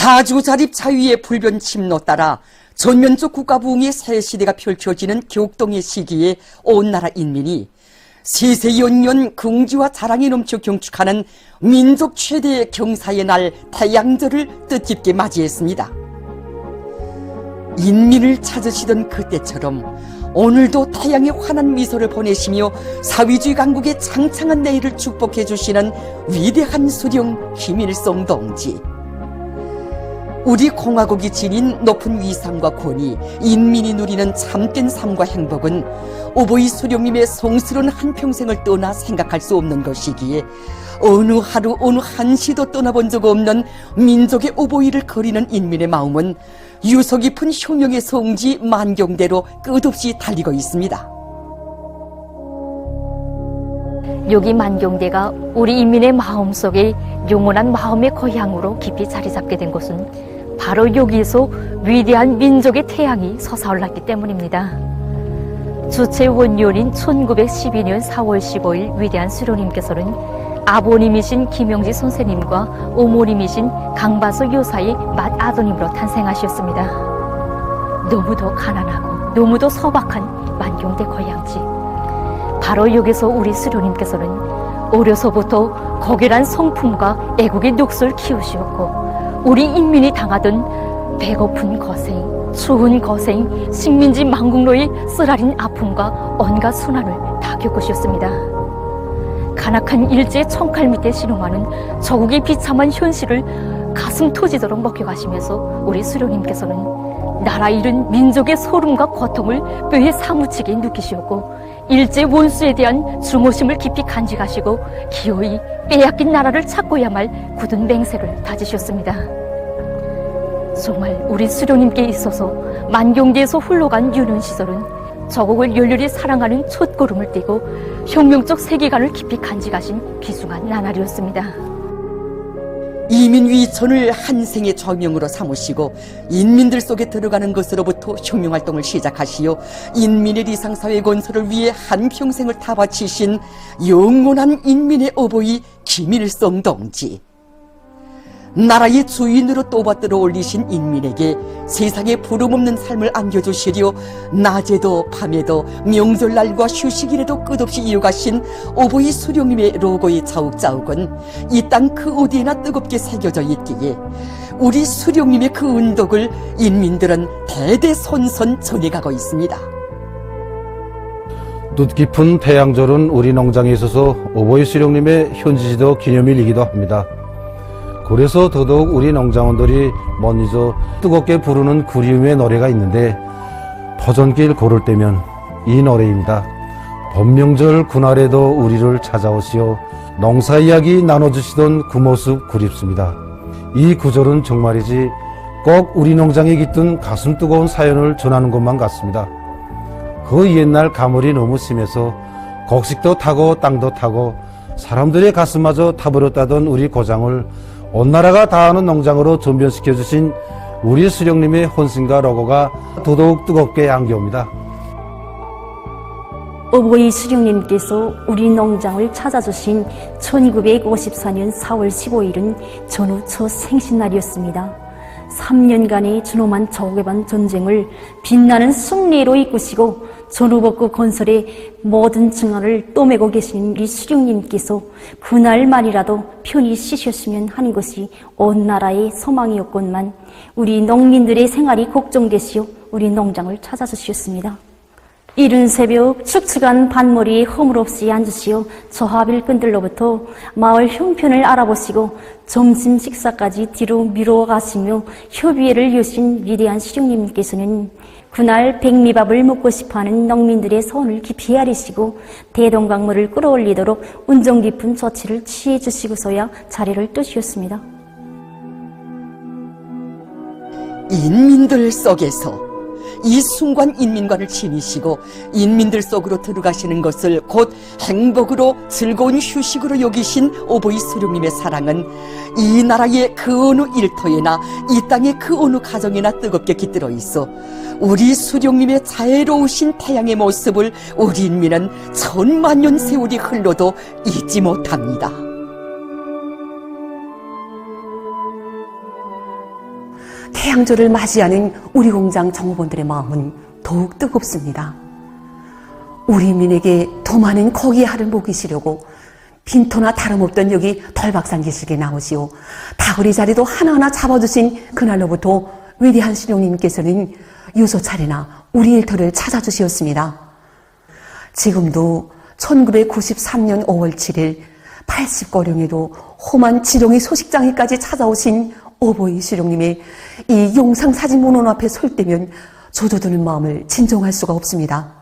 자주자립 자유의 불변 침노 따라 전면적 국가부흥의 새 시대가 펼쳐지는 격동의 시기에 온 나라 인민이 세세연년 긍지와 자랑이 넘쳐 경축하는 민족 최대의 경사의 날 태양절을 뜻깊게 맞이했습니다. 인민을 찾으시던 그때처럼 오늘도 태양의 환한 미소를 보내시며 사회주의 강국의 창창한 내일을 축복해 주시는 위대한 수령 김일성 동지. 우리 공화국이 지닌 높은 위상과 권위, 인민이 누리는 참된 삶과 행복은 오보이 수령님의 성스러운 한평생을 떠나 생각할 수 없는 것이기에 어느 하루 어느 한시도 떠나본 적 없는 민족의 오보이를 거리는 인민의 마음은 유서 깊은 혁명의 성지 만경대로 끝없이 달리고 있습니다. 여기 만경대가 우리 인민의 마음속에 영원한 마음의 고향으로 깊이 자리 잡게 된 것은 바로 여기에서 위대한 민족의 태양이 솟아올랐기 때문입니다. 주체 원년인 1912년 4월 15일 위대한 수령님께서는 아버님이신 김영지 선생님과 어머님이신 강바소 여사의 맏아드님으로 탄생하셨습니다. 너무도 가난하고 너무도 소박한 만경대 고향지. 바로 여기서 우리 수령님께서는 어려서부터 고결한 성품과 애국의 녹수를 키우시었고 우리 인민이 당하던 배고픈 고생, 추운 고생, 식민지 망국로의 쓰라린 아픔과 온갖 순환을 다 겪으셨습니다. 간악한 일제의 총칼 밑에 신음하는 조국의 비참한 현실을 가슴 터지도록 목격하시면서 우리 수령님께서는 나라 잃은 민족의 소름과 고통을 뼈에 사무치게 느끼시었고 일제 원수에 대한 증오심을 깊이 간직하시고 기어이 빼앗긴 나라를 찾고야 말 굳은 맹세를 다지셨습니다. 정말 우리 수령님께 있어서 만경대에서 흘러간 유년 시절은 조국을 열렬히 사랑하는 첫걸음을 떼고 혁명적 세계관을 깊이 간직하신 귀중한 나날이었습니다. 이민위천을 한 생의 조명으로 삼으시고 인민들 속에 들어가는 것으로부터 혁명활동을 시작하시어 인민의 리상사회 건설을 위해 한평생을 다 바치신 영원한 인민의 어버이 김일성 동지. 나라의 주인으로 또받들어 올리신 인민에게 세상에 부름없는 삶을 안겨주시려 낮에도 밤에도 명절날과 휴식일에도 끝없이 이어가신 오보이 수령님의 로고의 자욱자욱은 이 땅 그 어디에나 뜨겁게 새겨져 있기에 우리 수령님의 그 은덕을 인민들은 대대손손 전해가고 있습니다. 뜻깊은 태양절은 우리 농장에 있어서 오보이 수령님의 현지지도 기념일이기도 합니다. 그래서 더더욱 우리 농장원들이 못 잊어 뜨겁게 부르는 그리움의 노래가 있는데 포전길 걸을 때면 이 노래입니다. 법명절 그날에도 우리를 찾아오시어 농사 이야기 나눠주시던 그 모습 그립습니다. 이 구절은 정말이지 꼭 우리 농장에 깃든 가슴 뜨거운 사연을 전하는 것만 같습니다. 그 옛날 가물이 너무 심해서 곡식도 타고 땅도 타고 사람들의 가슴마저 타버렸다던 우리 고장을 온 나라가 다 아는 농장으로 전변시켜주신 우리 수령님의 혼신과 로고가 더더욱 뜨겁게 안겨옵니다. 오보이 수령님께서 우리 농장을 찾아주신 1954년 4월 15일은 전후 첫 생신날이었습니다. 3년간의 준엄한 조국의반 전쟁을 빛나는 승리로 이끄시고 전후복구 건설의 모든 증언을 떠매고 계신 우리 수령님께서 그날만이라도 편히 쉬셨으면 하는 것이 온 나라의 소망이었건만 우리 농민들의 생활이 걱정되시어 우리 농장을 찾아주셨습니다. 이른 새벽 축축한 밭머리에 허물없이 앉으시어 저하빌 끈들로부터 마을 형편을 알아보시고 점심 식사까지 뒤로 미뤄가시며 협의회를 여신 위대한 수령님께서는 그날 백미밥을 먹고 싶어하는 농민들의 소원을 깊이 헤아리시고 대동강물을 끌어올리도록 운정 깊은 조치를 취해 주시고서야 자리를 뜨셨습니다. 인민들 속에서 이 순간 인민관을 지니시고 인민들 속으로 들어가시는 것을 곧 행복으로 즐거운 휴식으로 여기신 오보이 수령님의 사랑은 이 나라의 그 어느 일터에나 이 땅의 그 어느 가정에나 뜨겁게 깃들어 있어 우리 수령님의 자애로우신 태양의 모습을 우리 인민은 천만년 세월이 흘러도 잊지 못합니다. 태양절을 맞이하는 우리 공장 정호원들의 마음은 더욱 뜨겁습니다. 우리 인민에게 더 많은 거기에 할을 먹이시려고 빈터나 다름없던 여기 덜박산 기슭에 나오시오 다구리 자리도 하나하나 잡아주신 그날로부터 위대한 신령님께서는 유서 차례나 우리 일터를 찾아주시었습니다. 지금도 1993년 5월 7일 80거령에도 험한 지렁이 소식장에까지 찾아오신 어버이 수령님의 이 영상사진 문원 앞에 설 때면 조져드는 마음을 진정할 수가 없습니다.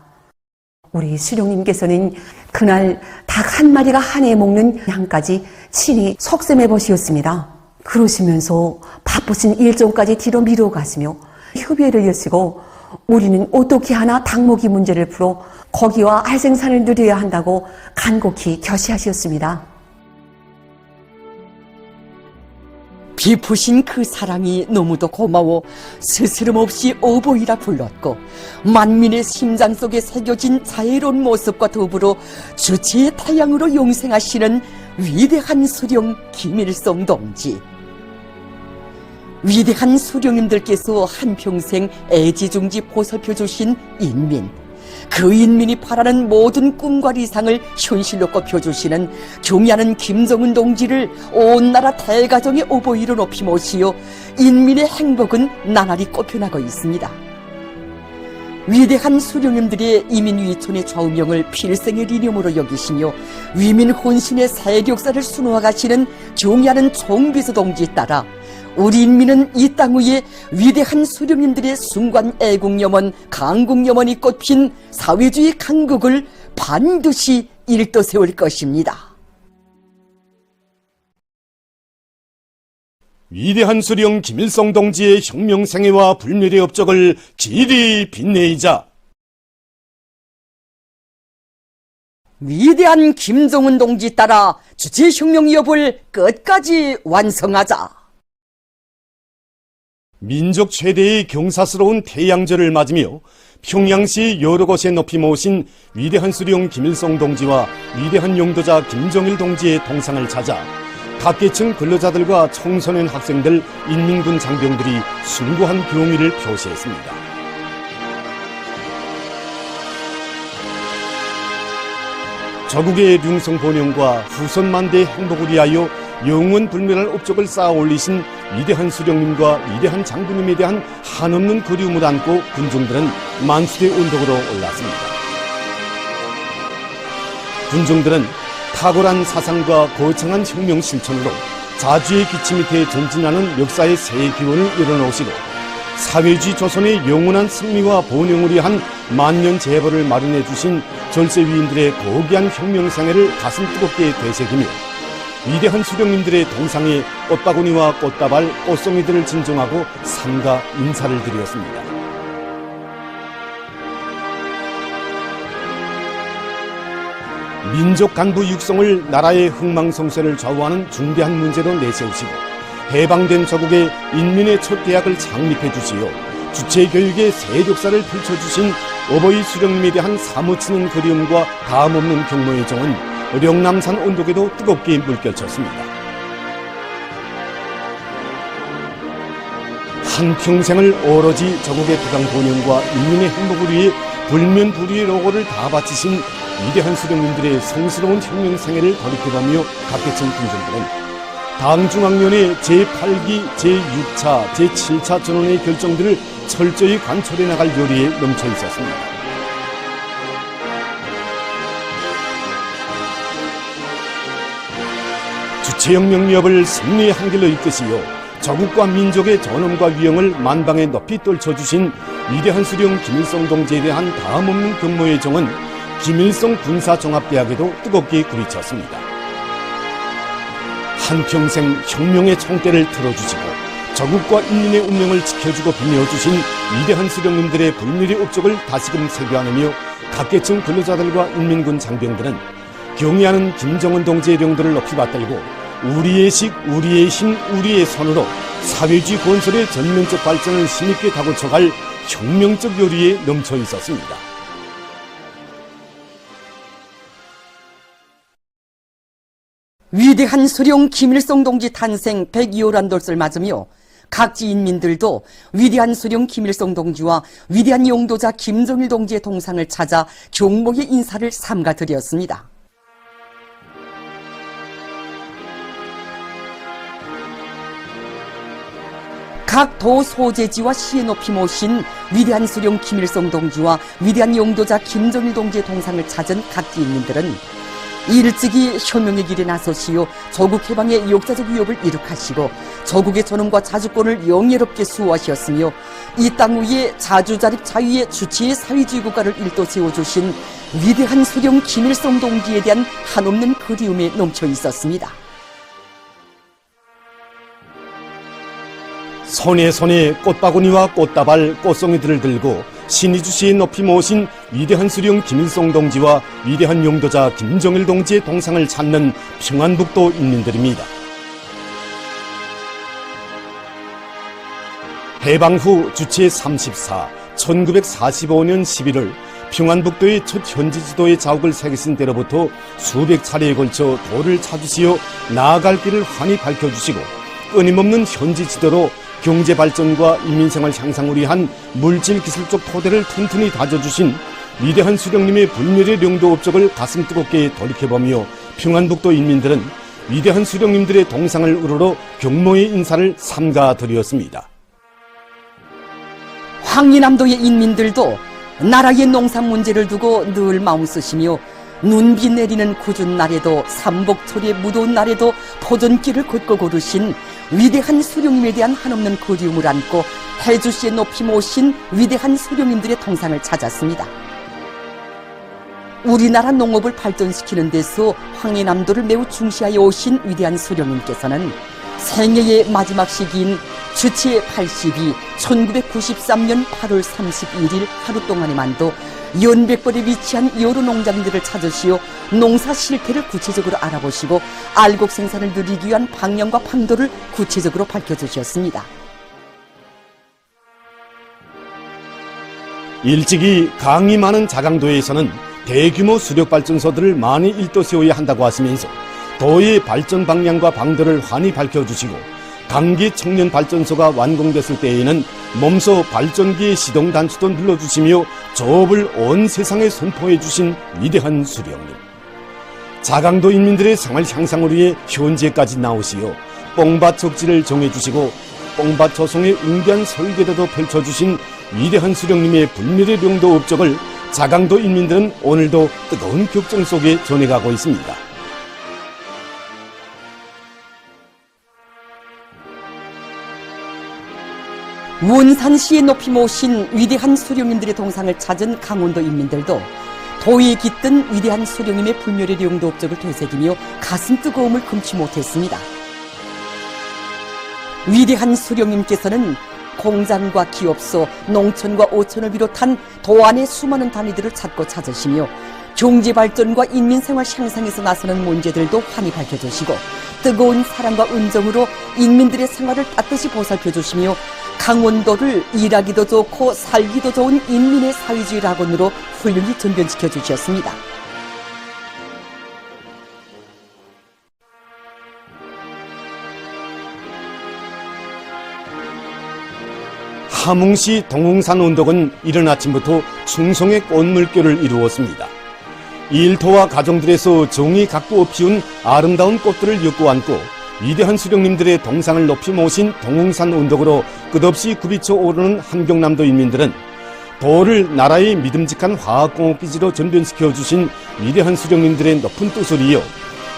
우리 수령님께서는 그날 닭 한 마리가 한 해 먹는 양까지 친히 석샘해 보시었습니다. 그러시면서 바쁘신 일정까지 뒤로 미뤄가시며 협의회를 여시고 우리는 어떻게 하나 닭먹이 문제를 풀어 거기와 알생산을 누려야 한다고 간곡히 결시하셨습니다. 비푸신 그 사랑이 너무도 고마워 스스럼 없이 어버이라 불렀고 만민의 심장 속에 새겨진 자애로운 모습과 더불어 주체의 태양으로 용생하시는 위대한 수령 김일성 동지. 위대한 수령님들께서 한평생 애지중지 보살펴 주신 인민, 그 인민이 바라는 모든 꿈과理想을 현실로 꼽혀주시는 경의하는 김정은 동지를 온 나라 대가정의 어버이로 높이 모시어 인민의 행복은 나날이 꼽혀나고 있습니다. 위대한 수령님들의 이민위촌의 좌우명을 필생의 리념으로 여기시며 위민 혼신의 세력사를 수놓아 가시는 경의하는 총비서 동지에 따라 우리 인민은 이 땅 위에 위대한 수령님들의 순관 애국염원, 강국염원이 꽃핀 사회주의 강국을 반드시 일떠세울 것입니다. 위대한 수령 김일성 동지의 혁명생애와 불멸의 업적을 길이 빛내이자 위대한 김정은 동지 따라 주체혁명 여부를 끝까지 완성하자. 민족 최대의 경사스러운 태양절을 맞으며 평양시 여러 곳에 높이 모신 위대한 수령 김일성 동지와 위대한 용도자 김정일 동지의 동상을 찾아 각계층 근로자들과 청소년 학생들, 인민군 장병들이 숭고한 경의를 표시했습니다. 저국의 융성 번영과 후손 만대의 행복을 위하여 영원 불멸할 업적을 쌓아 올리신 위대한 수령님과 위대한 장군님에 대한 한없는 그리움을 안고 군중들은 만수의 언덕으로 올랐습니다. 군중들은 탁월한 사상과 거창한 혁명 실천으로 자주의 기치 밑에 전진하는 역사의 새 기원을 열어놓으시고 사회주의 조선의 영원한 승리와 번영을 위한 만년 재벌을 마련해 주신 절세 위인들의 고귀한 혁명 생애를 가슴 뜨겁게 되새기며 위대한 수령님들의 동상에 꽃바구니와 꽃다발, 꽃송이들을 진정하고 삼가 인사를 드렸습니다. 민족 간부 육성을 나라의 흥망성쇠를 좌우하는 중대한 문제로 내세우시고 해방된 조국의 인민의 첫 대학을 창립해 주시어 주체교육의 새 역사를 펼쳐주신 어버이 수령님에 대한 사무치는 그리움과 다음없는 경모의 정은 영남산 언덕에도 뜨겁게 물결쳤습니다. 한평생을 오로지 조국의 부강 번영과 인민의 행복을 위해 불면불의의 노고를 다 바치신 위대한 수령님들의 성스러운 혁명 생애를 돌이켜보며 각계층 군중들은 당중앙위원회 제8기, 제6차, 제7차 전원의 결정들을 철저히 관철해 나갈 요리에 넘쳐 있었습니다. 주체혁명 위협을 승리의 한길로 이끄시어 조국과 민족의 전엄과 위엄을 만방에 높이 떨쳐주신 위대한 수령 김일성 동지에 대한 다음없는 근모의 정은 김일성 군사종합대학에도 뜨겁게 부딪혔습니다. 한평생 혁명의 총대를 틀어주시고 조국과 인민의 운명을 지켜주고 빛내어주신 위대한 수령님들의 불멸의 업적을 다시금 세교하며 각계층 근로자들과 인민군 장병들은 경의하는 김정은 동지의 명도를 높이 받들고 우리의 식, 우리의 힘, 우리의 손으로 사회주의 건설의 전면적 발전을 힘있게 다고쳐갈 혁명적 요리에 넘쳐 있었습니다. 위대한 수령 김일성 동지 탄생 102호란 돌을 맞으며 각지 인민들도 위대한 수령 김일성 동지와 위대한 용도자 김정일 동지의 동상을 찾아 경목의 인사를 삼가드렸습니다. 각 도 소재지와 시에 높이 모신 위대한 수령 김일성 동지와 위대한 용도자 김정일 동지의 동상을 찾은 각지 인민들은 일찍이 혁명의 길에 나서시어 조국 해방의 역사적 위협을 이룩하시고 조국의 존엄과 자주권을 영예롭게 수호하셨으며 이 땅 위에 자주자립 자유의 주체의 사회주의 국가를 일도 세워주신 위대한 수령 김일성 동지에 대한 한없는 그리움에 넘쳐 있었습니다. 손에 손에 꽃바구니와 꽃다발, 꽃송이들을 들고 신의주시에 높이 모신 위대한 수령 김일성 동지와 위대한 용도자 김정일 동지의 동상을 찾는 평안북도 인민들입니다. 해방 후 주체 34, 1945년 11월 평안북도의 첫 현지 지도에 자욱을 새기신 때로부터 수백 차례에 걸쳐 도를 찾으시어 나아갈 길을 환히 밝혀주시고 끊임없는 현지 지도로 경제 발전과 인민생활 향상을 위한 물질 기술적 토대를 튼튼히 다져주신 위대한 수령님의 불멸의 명도 업적을 가슴 뜨겁게 돌이켜보며 평안북도 인민들은 위대한 수령님들의 동상을 우러러 경모의 인사를 삼가드렸습니다. 황리남도의 인민들도 나라의 농산 문제를 두고 늘 마음 쓰시며 눈비 내리는 궂은 날에도 삼복철의 무더운 날에도 포전길을 걷고 걸으신 위대한 수령님에 대한 한없는 그리움을 안고 해주시에 높이 모신 위대한 수령님들의 동상을 찾았습니다. 우리나라 농업을 발전시키는 데서 황해남도를 매우 중시하여 오신 위대한 수령님께서는 생애의 마지막 시기인 주체 82, 1993년 8월 31일 하루 동안에만도 연백벌에 위치한 여러 농장들을 찾으시어 농사 실태를 구체적으로 알아보시고 알곡 생산을 누리기 위한 방향과 방도를 구체적으로 밝혀주셨습니다. 일찍이 강이 많은 자강도에서는 대규모 수력발전소들을 많이 일도 세워야 한다고 하시면서 도의 발전 방향과 방도를 환히 밝혀주시고 강기 청년 발전소가 완공됐을 때에는 몸소 발전기의 시동 단추도 눌러주시며 조업을 온 세상에 선포해 주신 위대한 수령님. 자강도 인민들의 생활 향상을 위해 현지에까지 나오시어 뽕밭 적지를 정해주시고 뽕밭 조성의 웅변 설계도도 펼쳐주신 위대한 수령님의 불멸의 명도 업적을 자강도 인민들은 오늘도 뜨거운 격정 속에 전해가고 있습니다. 원산시에 높이 모신 위대한 수령님들의 동상을 찾은 강원도 인민들도 도에 깃든 위대한 수령님의 불멸의 용도 업적을 되새기며 가슴 뜨거움을 금치 못했습니다. 위대한 수령님께서는 공장과 기업소, 농촌과 오천을 비롯한 도 안의 수많은 단위들을 찾고 찾으시며 경제발전과 인민생활 향상에서 나서는 문제들도 환히 밝혀주시고 뜨거운 사랑과 은정으로 인민들의 생활을 따뜻이 보살펴주시며 강원도를 일하기도 좋고 살기도 좋은 인민의 사회주의 낙원으로 훌륭히 전변시켜 주셨습니다. 함흥시 동흥산 운동은 이른 아침부터 충성의 꽃물결을 이루었습니다. 일터와 가정들에서 정이 각도 피운 아름다운 꽃들을 엮고 안고 위대한 수령님들의 동상을 높이 모신 동흥산 운동으로 끝없이 굽이쳐 오르는 함경남도 인민들은 도를 나라의 믿음직한 화학공업기지로 전변시켜 주신 위대한 수령님들의 높은 뜻을 이어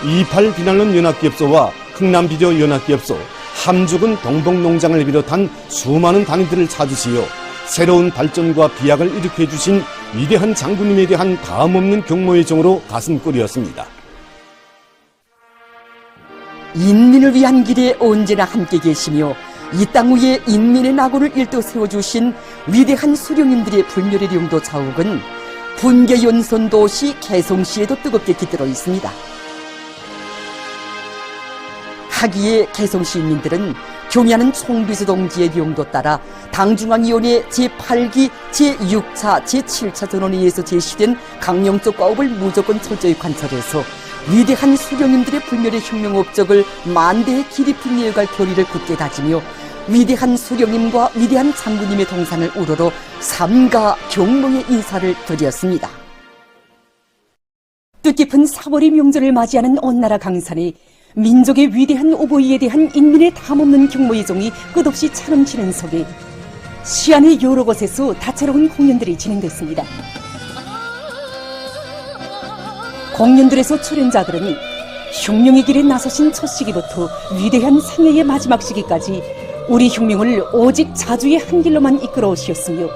28 비난론 연합기업소와 흥남비료 연합기업소, 함죽은 동복농장을 비롯한 수많은 단위들을 찾으시어 새로운 발전과 비약을 일으켜 주신 위대한 장군님에 대한 다음없는 경모의 정으로 가슴 끓였습니다. 인민을 위한 길에 언제나 함께 계시며 이 땅 위에 인민의 낙원을 일도 세워주신 위대한 수령님들의 불멸의 용도 자욱은 분계 연선도시 개성시에도 뜨겁게 깃들어 있습니다. 하기에 개성시 인민들은 경의하는 총비서 동지의 용도 따라 당중앙위원회 제8기 제6차 제7차 전원에 의해서 제시된 강령적 과업을 무조건 철저히 관찰해서 위대한 수령님들의 불멸의 혁명 업적을 만대의 기립히 이어갈 결의를 굳게 다지며 위대한 수령님과 위대한 장군님의 동산을 우러러 삼가 경몽의 인사를 드렸습니다. 뜻깊은 4월의 명절을 맞이하는 온 나라 강산에 민족의 위대한 오보이에 대한 인민의 담없는 경모의 정이 끝없이 차넘치는 속에 시안의 여러 곳에서 다채로운 공연들이 진행됐습니다. 공연들에서 출연자들은 혁명의 길에 나서신 첫 시기부터 위대한 생애의 마지막 시기까지 우리 혁명을 오직 자주의 한 길로만 이끌어 오시었으며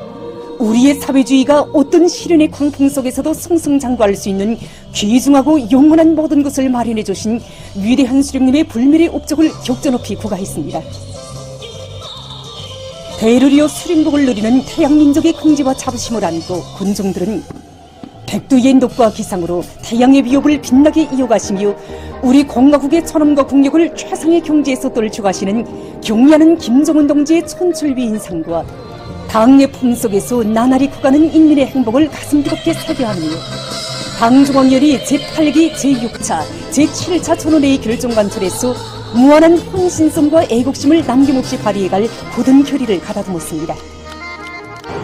우리의 사회주의가 어떤 시련의 광풍 속에서도 승승장구할 수 있는 귀중하고 영원한 모든 것을 마련해 주신 위대한 수령님의 불멸의 업적을 격전 높이 구가했습니다. 대를 이어 수령복을 누리는 태양민족의 긍지와 자부심을 안고 군중들은 백두의 녹과 기상으로 태양의 위협을 빛나게 이어가시며 우리 공화국의 존엄과 국력을 최상의 경지에서 떨쳐가시는 경리하는 김정은 동지의 촌철비 인상과 당의 품속에서 나날이 커가는 인민의 행복을 가슴 뜨겁게 새겨하며 당중앙열이 제8기 제6차 제7차 전원회의 결정관철에서 무한한 헌신성과 애국심을 남김없이 발휘해갈 굳은 결의를 가다듬었습니다.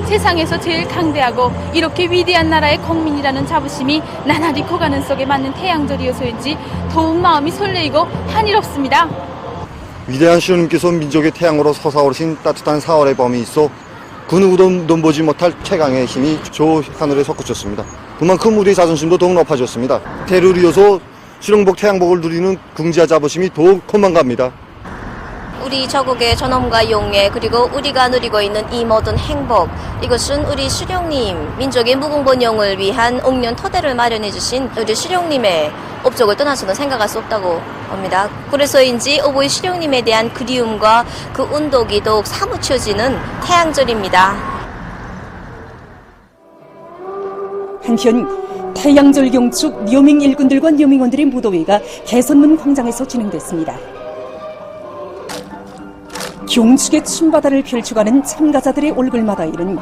세상에서 제일 강대하고 이렇게 위대한 나라의 국민이라는 자부심이 나날이 커가는 속에 맞는 태양절이어서인지 더욱 마음이 설레이고 한이롭습니다. 위대한 시로님께서 민족의 태양으로 솟아오르신 따뜻한 4월의 밤이 있어 그 누구도 넘보지 못할 최강의 힘이 저 하늘에 솟구쳤습니다. 그만큼 우리의 자존심도 더욱 높아졌습니다. 대를 이어서 실용복 태양복을 누리는 긍지와 자부심이 더욱 커만갑니다. 우리 저국의 존엄과 용예 그리고 우리가 누리고 있는 이 모든 행복, 이것은 우리 수령님 민족의 무궁번영을 위한 옥년 토대를 마련해 주신 우리 수령님의 업적을 떠나서는 생각할 수 없다고 봅니다. 그래서인지 오보이 수령님에 대한 그리움과 그 운동이 더욱 사무쳐지는 태양절입니다. 한편 태양절 경축 묘밍 일꾼들과 묘밍원들의 무도회가 개선문 광장에서 진행됐습니다. 경축의 춤바다를 펼쳐가는 참가자들의 얼굴마다에는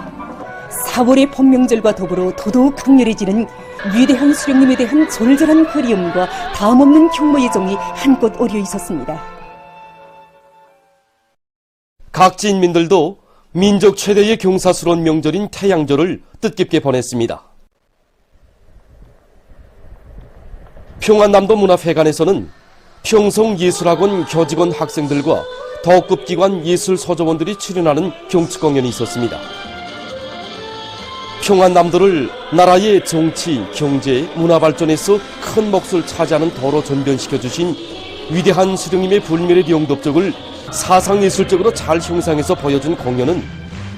4월의 본명절과 더불어 더더욱 강렬해지는 위대한 수령님에 대한 절절한 그리움과 다음없는 경모의 정이 한껏 어려 있었습니다. 각지 인민들도 민족 최대의 경사스러운 명절인 태양절을 뜻깊게 보냈습니다. 평안남도 문화회관에서는 평송예술학원 교직원 학생들과 덕급기관 예술서조원들이 출연하는 경축공연이 있었습니다. 평안남도를 나라의 정치, 경제, 문화발전에서 큰 몫을 차지하는 도로 전변시켜주신 위대한 수령님의 불멸의 영덕적을 사상예술적으로 잘 형상해서 보여준 공연은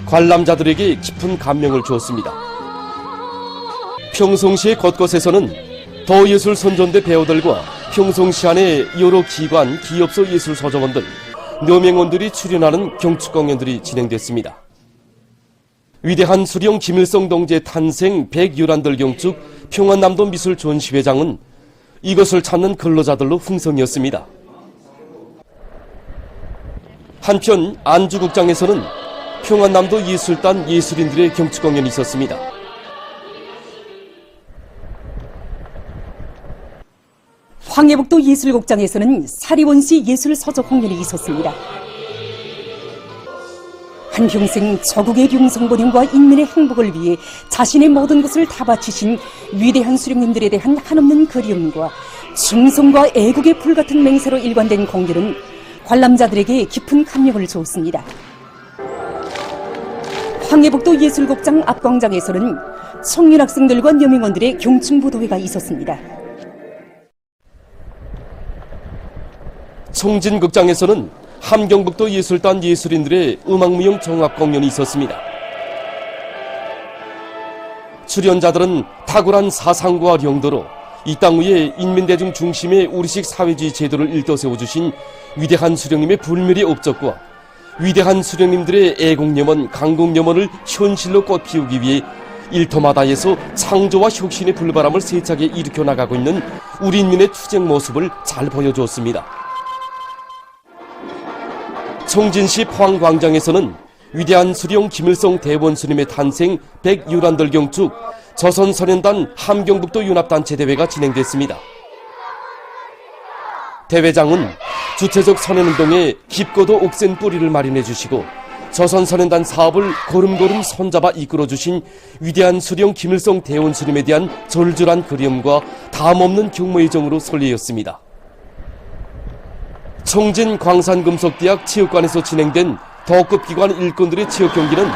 관람자들에게 깊은 감명을 주었습니다. 평송시의 곳곳에서는 도예술 선전대 배우들과 평송시 안의 여러 기관, 기업소 예술서조원들, 묘명원들이 출연하는 경축공연들이 진행됐습니다. 위대한 수령 김일성 동지의 탄생 100유란들 경축 평안남도 미술 전시회장은 이것을 찾는 근로자들로 풍성이었습니다. 한편 안주국장에서는 평안남도 예술단 예술인들의 경축공연이 있었습니다. 황해북도 예술곡장에서는 사리원시 예술서조 공연이 있었습니다. 한평생 저국의 융성본영과 인민의 행복을 위해 자신의 모든 것을 다 바치신 위대한 수령님들에 대한 한없는 그리움과 충성과 애국의 불같은 맹세로 일관된 공연은 관람자들에게 깊은 감명을 주었습니다. 황해북도 예술곡장 앞광장에서는 청년 학생들과 묘명원들의 경축무도회가 있었습니다. 청진극장에서는 함경북도 예술단 예술인들의 음악무용 종합공연이 있었습니다. 출연자들은 탁월한 사상과 용도로 이 땅 위에 인민대중 중심의 우리식 사회주의 제도를 일떠세워주신 위대한 수령님의 불멸의 업적과 위대한 수령님들의 애국염원, 강국염원을 현실로 꽃피우기 위해 일터마다에서 창조와 혁신의 불바람을 세차게 일으켜 나가고 있는 우리 인민의 투쟁 모습을 잘 보여주었습니다. 청진시 포항광장에서는 위대한 수령 김일성 대원스님의 탄생 100유란들 경축 조선소년단 함경북도 융합단체 대회가 진행됐습니다. 대회장은 주체적 선언운동에 깊고도 옥센 뿌리를 마련해 주시고 조선선연단 사업을 걸음걸음 손잡아 이끌어주신 위대한 수령 김일성 대원 스님에 대한 절절한 그리움과 담없는 경모의 정으로 설레었습니다. 청진 광산금속대학 체육관에서 진행된 더급 기관 일꾼들의 체육 경기는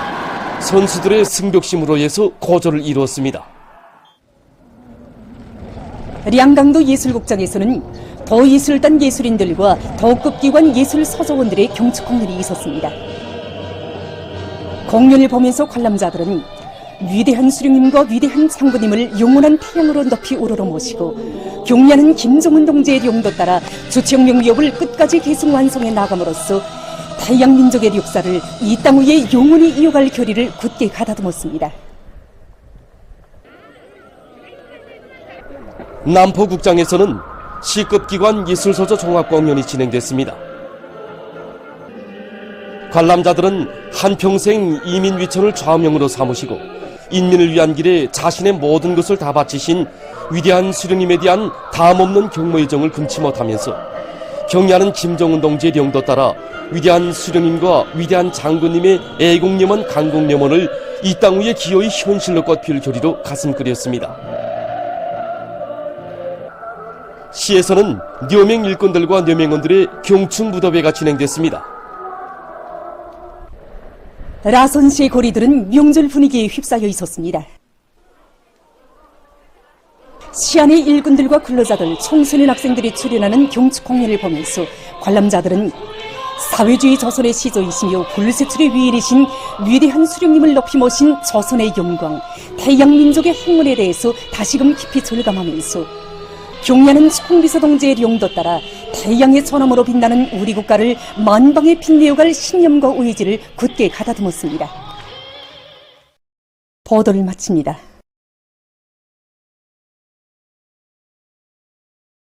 선수들의 승벽심으로 해서 고조를 이루었습니다. 량강도 예술극장에서는 더예술단 예술인들과 더급 기관 예술 서조원들의 경축 공연이 있었습니다. 공연을 보면서 관람자들은 위대한 수령님과 위대한 장군님을 영원한 태양으로 높이 우러러 모시고 경리하는 김정은 동지의 용도 따라 주체혁명 위협을 끝까지 계속 완성해 나감으로써 태양 민족의 역사를 이 땅 위에 영원히 이어갈 결의를 굳게 가다듬었습니다. 남포국장에서는 C급 기관 예술서조 종합공연이 진행됐습니다. 관람자들은 한평생 이민위천을 좌명으로 삼으시고 인민을 위한 길에 자신의 모든 것을 다 바치신 위대한 수령님에 대한 담없는 경모의 정을 금치 못하면서 경리하는 김정은 동지의 영도 따라 위대한 수령님과 위대한 장군님의 애국염원 강국염원을 이 땅 위에 기어이 현실로 꽃필 결의로 가슴 끓였습니다. 시에서는 녀맹 일꾼들과 녀맹원들의 경축 무더회가 진행됐습니다. 라선시의 고리들은 명절 분위기에 휩싸여 있었습니다. 시안의 일꾼들과 근로자들, 청소년 학생들이 출연하는 경축 공연을 보면서 관람자들은 사회주의 조선의 시조이시며 불세출의 위인이신 위대한 수령님을 높이 모신 조선의 영광, 태양민족의 행운에 대해서 다시금 깊이 절감하면서 경리하는 홍비서 동지의 용도 따라 태양의 전함으로 빛나는 우리 국가를 만방에 빛내어갈 신념과 의지를 굳게 가다듬었습니다. 보도를 마칩니다.